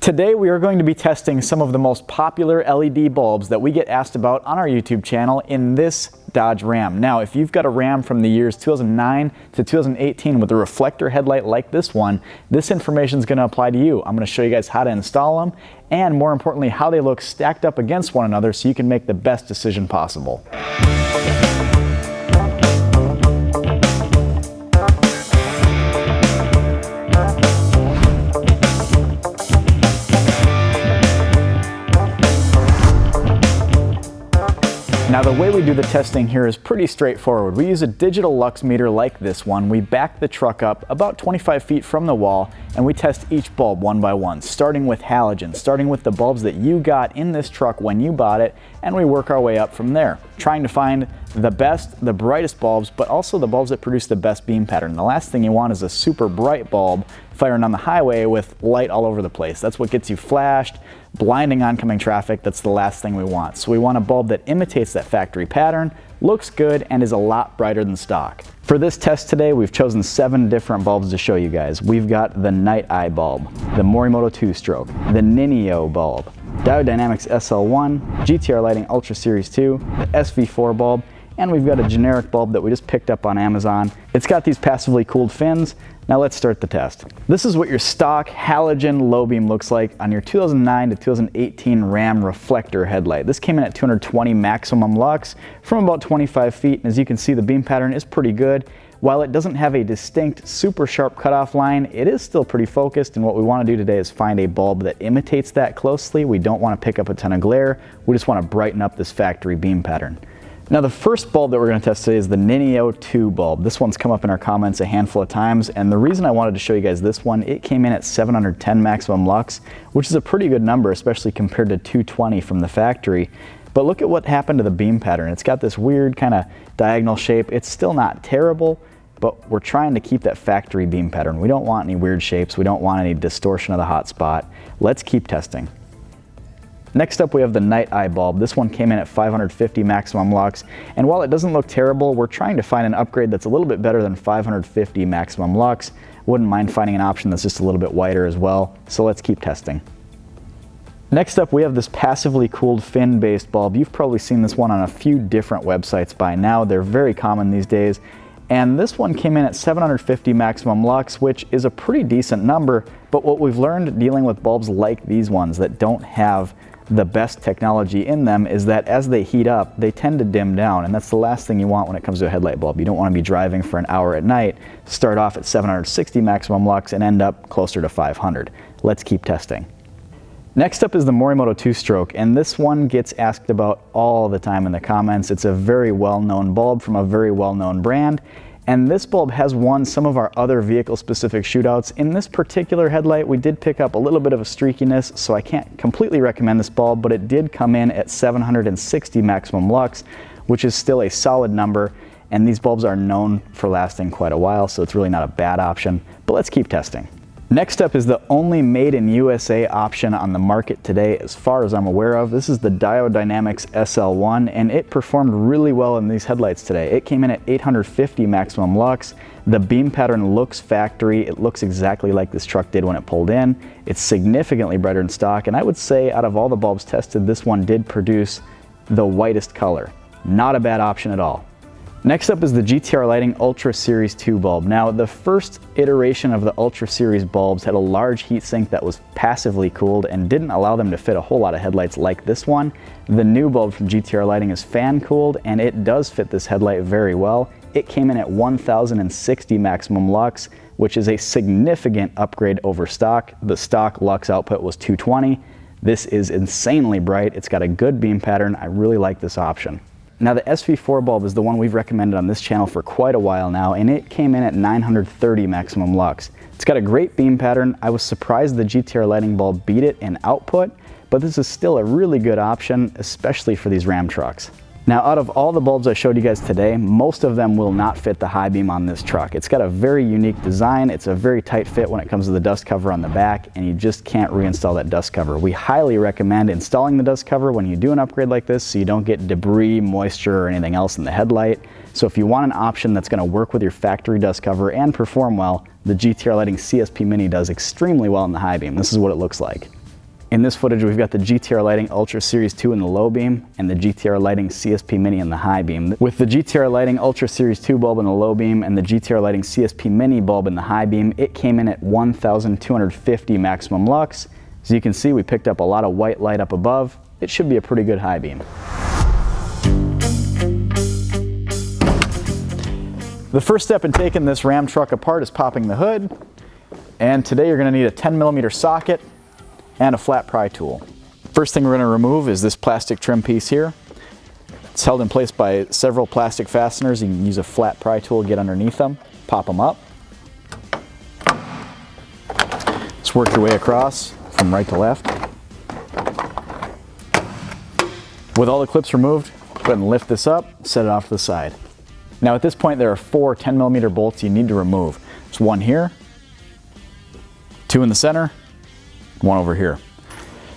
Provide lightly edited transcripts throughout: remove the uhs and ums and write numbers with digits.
Today we are going to be testing some of the most popular LED bulbs that we get asked about on our YouTube channel in this Dodge Ram. Now, if you've got a Ram from the years 2009 to 2018 with a reflector headlight like this one, this information is going to apply to you. I'm going to show you guys how to install them and, more importantly, how they look stacked up against one another so you can make the best decision possible. Now, the way we do the testing here is pretty straightforward. We use a digital lux meter like this one. We back the truck up about 25 feet from the wall and we test each bulb one by one, starting with halogen, starting with the bulbs that you got in this truck when you bought it, and we work our way up from there, trying to find the best, the brightest bulbs, but also the bulbs that produce the best beam pattern. The last thing you want is a super bright bulb firing on the highway with light all over the place. That's what gets you flashed, blinding oncoming traffic. That's the last thing we want. So we want a bulb that imitates that factory pattern, looks good, and is a lot brighter than stock. For this test today, we've chosen 7 different bulbs to show you guys. We've got the Nighteye bulb, the Morimoto 2-stroke, the Nineo bulb, Diode Dynamics SL1, GTR Lighting Ultra Series 2, the SV4 bulb, and we've got a generic bulb that we just picked up on Amazon. It's got these passively cooled fins. Now let's start the test. This is what your stock halogen low beam looks like on your 2009 to 2018 Ram Reflector headlight. This came in at 220 maximum lux from about 25 feet, and as you can see, the beam pattern is pretty good. While it doesn't have a distinct super sharp cutoff line, it is still pretty focused, and what we want to do today is find a bulb that imitates that closely. We don't want to pick up a ton of glare, we just want to brighten up this factory beam pattern. Now, the first bulb that we're going to test today is the Nineo 2 bulb. This one's come up in our comments a handful of times, and the reason I wanted to show you guys this one, it came in at 710 maximum lux, which is a pretty good number, especially compared to 220 from the factory. But look at what happened to the beam pattern. It's got this weird kind of diagonal shape. It's still not terrible, but we're trying to keep that factory beam pattern. We don't want any weird shapes. We don't want any distortion of the hot spot. Let's keep testing. Next up, we have the Nighteye bulb. This one came in at 550 maximum lux, and while it doesn't look terrible, we're trying to find an upgrade that's a little bit better than 550 maximum lux. Wouldn't mind finding an option that's just a little bit whiter as well, so let's keep testing. Next up, we have this passively cooled fin-based bulb. You've probably seen this one on a few different websites by now. They're very common these days, and this one came in at 750 maximum lux, which is a pretty decent number, but what we've learned dealing with bulbs like these ones that don't have the best technology in them is that as they heat up, they tend to dim down, and that's the last thing you want when it comes to a headlight bulb. You don't want to be driving for an hour at night, start off at 760 maximum lux and end up closer to 500. Let's keep testing. Next up is the Morimoto 2-stroke, and this one gets asked about all the time in the comments. It's a very well-known bulb from a very well-known brand, and this bulb has won some of our other vehicle-specific shootouts. In this particular headlight, we did pick up a little bit of a streakiness, so I can't completely recommend this bulb, but it did come in at 760 maximum lux, which is still a solid number, and these bulbs are known for lasting quite a while, so it's really not a bad option, but let's keep testing. Next up is the only made in USA option on the market today as far as I'm aware of. This is the Diode Dynamics SL1, and it performed really well in these headlights today. It came in at 850 maximum lux. The beam pattern looks factory. It looks exactly like this truck did when it pulled in. It's significantly brighter than stock, and I would say out of all the bulbs tested, this one did produce the whitest color. Not a bad option at all. Next up is the GTR Lighting Ultra Series 2 bulb. Now, the first iteration of the Ultra Series bulbs had a large heatsink that was passively cooled and didn't allow them to fit a whole lot of headlights like this one. The new bulb from GTR Lighting is fan cooled, and it does fit this headlight very well. It came in at 1060 maximum lux, which is a significant upgrade over stock. The stock lux output was 220. This is insanely bright. It's got a good beam pattern. I really like this option. Now, the SV4 bulb is the one we've recommended on this channel for quite a while now, and it came in at 930 maximum lux. It's got a great beam pattern. I was surprised the GTR Lighting bulb beat it in output, but this is still a really good option, especially for these Ram trucks. Now, out of all the bulbs I showed you guys today, most of them will not fit the high beam on this truck. It's got a very unique design. It's a very tight fit when it comes to the dust cover on the back, and you just can't reinstall that dust cover. We highly recommend installing the dust cover when you do an upgrade like this so you don't get debris, moisture, or anything else in the headlight. So if you want an option that's going to work with your factory dust cover and perform well, the GTR Lighting CSP Mini does extremely well in the high beam. This is what it looks like. In this footage, we've got the GTR Lighting Ultra Series 2 in the low beam and the GTR Lighting CSP Mini in the high beam. With the GTR Lighting Ultra Series 2 bulb in the low beam and the GTR Lighting CSP Mini bulb in the high beam, it came in at 1,250 maximum lux. As you can see, we picked up a lot of white light up above. It should be a pretty good high beam. The first step in taking this Ram truck apart is popping the hood. And today you're going to need a 10mm socket and a flat pry tool. First thing we're going to remove is this plastic trim piece here. It's held in place by several plastic fasteners. You can use a flat pry tool to get underneath them, pop them up. Just work your way across from right to left. With all the clips removed, go ahead and lift this up, set it off to the side. Now at this point there are 4 10mm bolts you need to remove. There's one here, 2 in the center, 1 over here.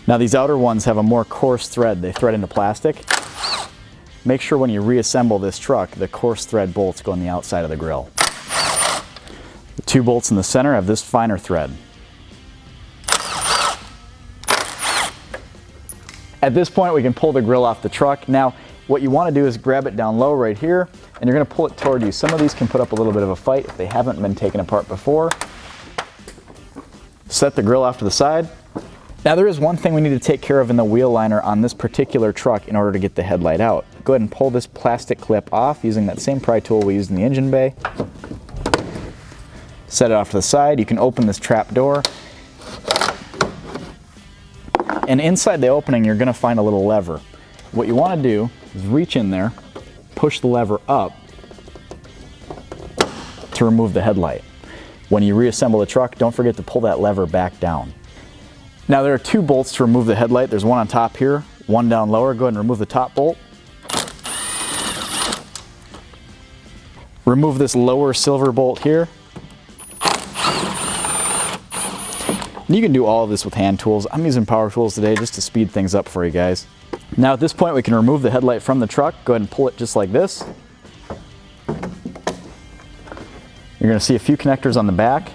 Now these outer ones have a more coarse thread. They thread into plastic. Make sure when you reassemble this truck, the coarse thread bolts go on the outside of the grill. The 2 bolts in the center have this finer thread. At this point we can pull the grill off the truck. Now what you want to do is grab it down low right here and you're going to pull it toward you. Some of these can put up a little bit of a fight if they haven't been taken apart before. Set the grill off to the side. Now there is one thing we need to take care of in the wheel liner on this particular truck in order to get the headlight out. Go ahead and pull this plastic clip off using that same pry tool we used in the engine bay. Set it off to the side. You can open this trap door. And inside the opening you're going to find a little lever. What you want to do is reach in there, push the lever up to remove the headlight. When you reassemble the truck, don't forget to pull that lever back down. Now there are 2 bolts to remove the headlight. There's one on top here, one down lower. Go ahead and remove the top bolt. Remove this lower silver bolt here. And you can do all of this with hand tools. I'm using power tools today just to speed things up for you guys. Now at this point we can remove the headlight from the truck. Go ahead and pull it just like this. You're going to see a few connectors on the back.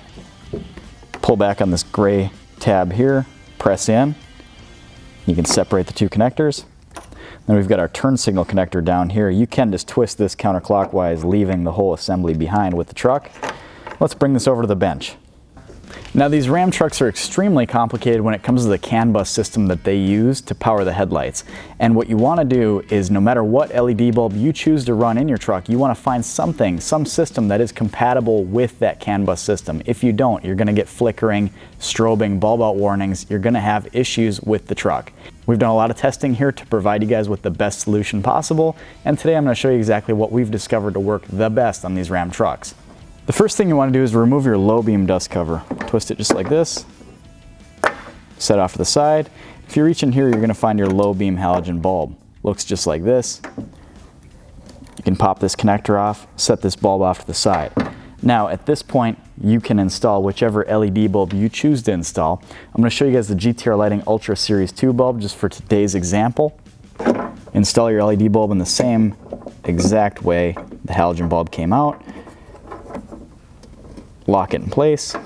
Pull back on this gray tab here, press in. You can separate the 2 connectors. Then we've got our turn signal connector down here. You can just twist this counterclockwise, leaving the whole assembly behind with the truck. Let's bring this over to the bench. Now these Ram trucks are extremely complicated when it comes to the CAN bus system that they use to power the headlights. And what you want to do is no matter what LED bulb you choose to run in your truck, you want to find some system that is compatible with that CAN bus system. If you don't, you're going to get flickering, strobing, bulb out warnings. You're going to have issues with the truck. We've done a lot of testing here to provide you guys with the best solution possible. And today I'm going to show you exactly what we've discovered to work the best on these Ram trucks. The first thing you want to do is remove your low beam dust cover. Twist it just like this. Set off to the side. If you reach in here, you're going to find your low beam halogen bulb. Looks just like this. You can pop this connector off, set this bulb off to the side. Now at this point, you can install whichever LED bulb you choose to install. I'm going to show you guys the GTR Lighting Ultra Series 2 bulb just for today's example. Install your LED bulb in the same exact way the halogen bulb came out. Lock it in place.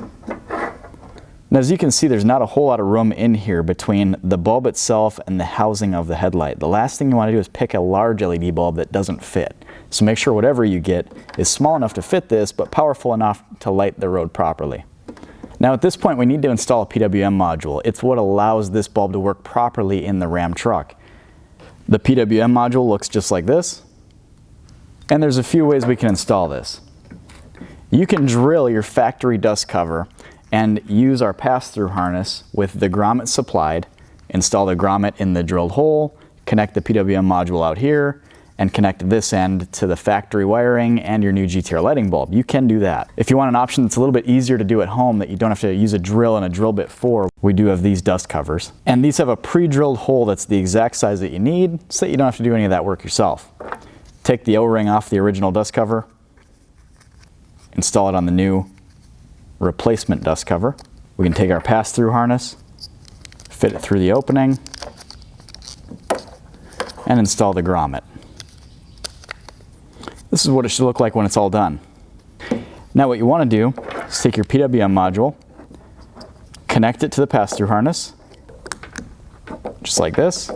Now as you can see, there's not a whole lot of room in here between the bulb itself and the housing of the headlight. The last thing you want to do is pick a large LED bulb that doesn't fit. So make sure whatever you get is small enough to fit this, but powerful enough to light the road properly. Now at this point we need to install a PWM module. It's what allows this bulb to work properly in the Ram truck. The PWM module looks just like this, and there's a few ways we can install this. You can drill your factory dust cover and use our pass-through harness with the grommet supplied, install the grommet in the drilled hole, connect the PWM module out here, and connect this end to the factory wiring and your new GTR lighting bulb. You can do that. If you want an option that's a little bit easier to do at home that you don't have to use a drill and a drill bit for, we do have these dust covers. And these have a pre-drilled hole that's the exact size that you need so that you don't have to do any of that work yourself. Take the O-ring off the original dust cover, install it on the new replacement dust cover. We can take our pass-through harness, fit it through the opening, and install the grommet. This is what it should look like when it's all done. Now what you want to do is take your PWM module, connect it to the pass-through harness, just like this.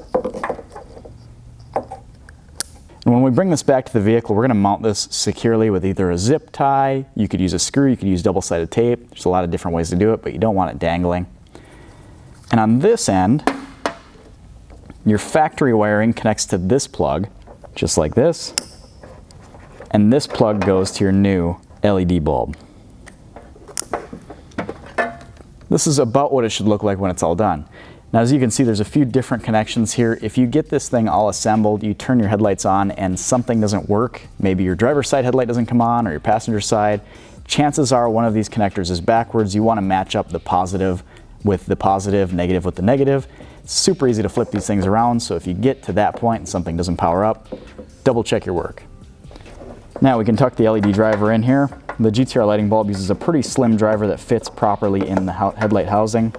And when we bring this back to the vehicle, we're going to mount this securely with either a zip tie, you could use a screw, you could use double-sided tape. There's a lot of different ways to do it, but you don't want it dangling. And on this end, your factory wiring connects to this plug, just like this. And this plug goes to your new LED bulb. This is about what it should look like when it's all done. Now, as you can see, there's a few different connections here. If you get this thing all assembled, you turn your headlights on and something doesn't work, maybe your driver's side headlight doesn't come on or your passenger side, chances are one of these connectors is backwards. You want to match up the positive with the positive, negative with the negative. It's super easy to flip these things around, so if you get to that point and something doesn't power up, double check your work. Now we can tuck the LED driver in here. The GTR lighting bulb uses a pretty slim driver that fits properly in the headlight housing.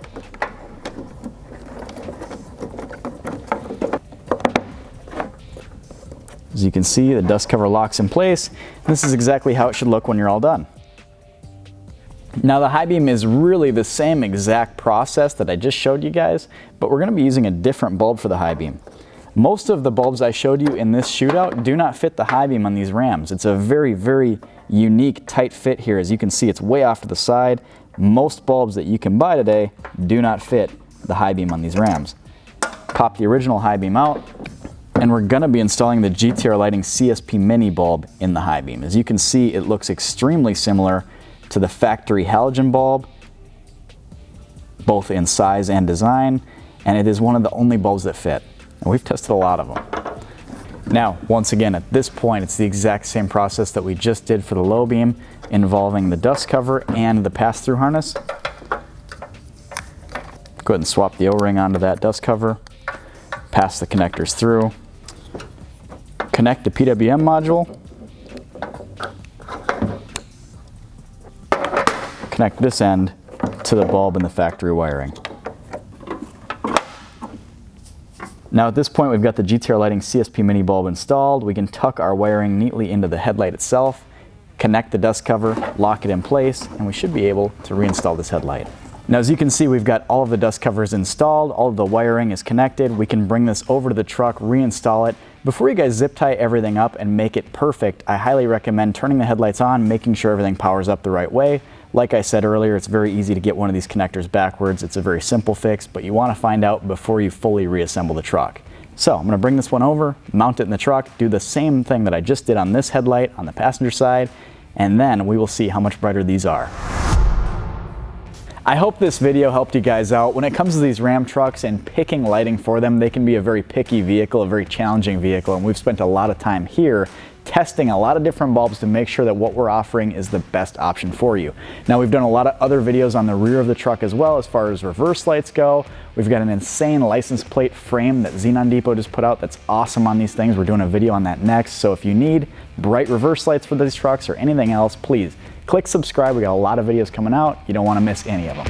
As you can see, the dust cover locks in place. This is exactly how it should look when you're all done. Now the high beam is really the same exact process that I just showed you guys, but we're going to be using a different bulb for the high beam. Most of the bulbs I showed you in this shootout do not fit the high beam on these Rams. It's a very, very unique tight fit here. As you can see, it's way off to the side. Most bulbs that you can buy today do not fit the high beam on these Rams. Pop the original high beam out, and we're going to be installing the GTR Lighting CSP Mini bulb in the high beam. As you can see, it looks extremely similar to the factory halogen bulb, both in size and design, and it is one of the only bulbs that fit. And we've tested a lot of them. Now, once again, at this point, it's the exact same process that we just did for the low beam, involving the dust cover and the pass-through harness. Go ahead and swap the O-ring onto that dust cover, pass the connectors through, connect the PWM module, connect this end to the bulb and the factory wiring. Now at this point, we've got the GTR Lighting CSP Mini bulb installed. We can tuck our wiring neatly into the headlight itself, connect the dust cover, lock it in place, and we should be able to reinstall this headlight. Now, as you can see, we've got all of the dust covers installed, all of the wiring is connected. We can bring this over to the truck, reinstall it. Before you guys zip tie everything up and make it perfect, I highly recommend turning the headlights on, making sure everything powers up the right way. Like I said earlier, it's very easy to get one of these connectors backwards. It's a very simple fix, but you want to find out before you fully reassemble the truck. So I'm going to bring this one over, mount it in the truck, do the same thing that I just did on this headlight on the passenger side, and then we will see how much brighter these are. I hope this video helped you guys out. When it comes to these Ram trucks and picking lighting for them, they can be a very picky vehicle, a very challenging vehicle, and we've spent a lot of time here testing a lot of different bulbs to make sure that what we're offering is the best option for you. Now, we've done a lot of other videos on the rear of the truck as well, as far as reverse lights go. We've got an insane license plate frame that Xenon Depot just put out that's awesome on these things. We're doing a video on that next. So if you need bright reverse lights for these trucks or anything else, please click subscribe. We got a lot of videos coming out. You don't want to miss any of them.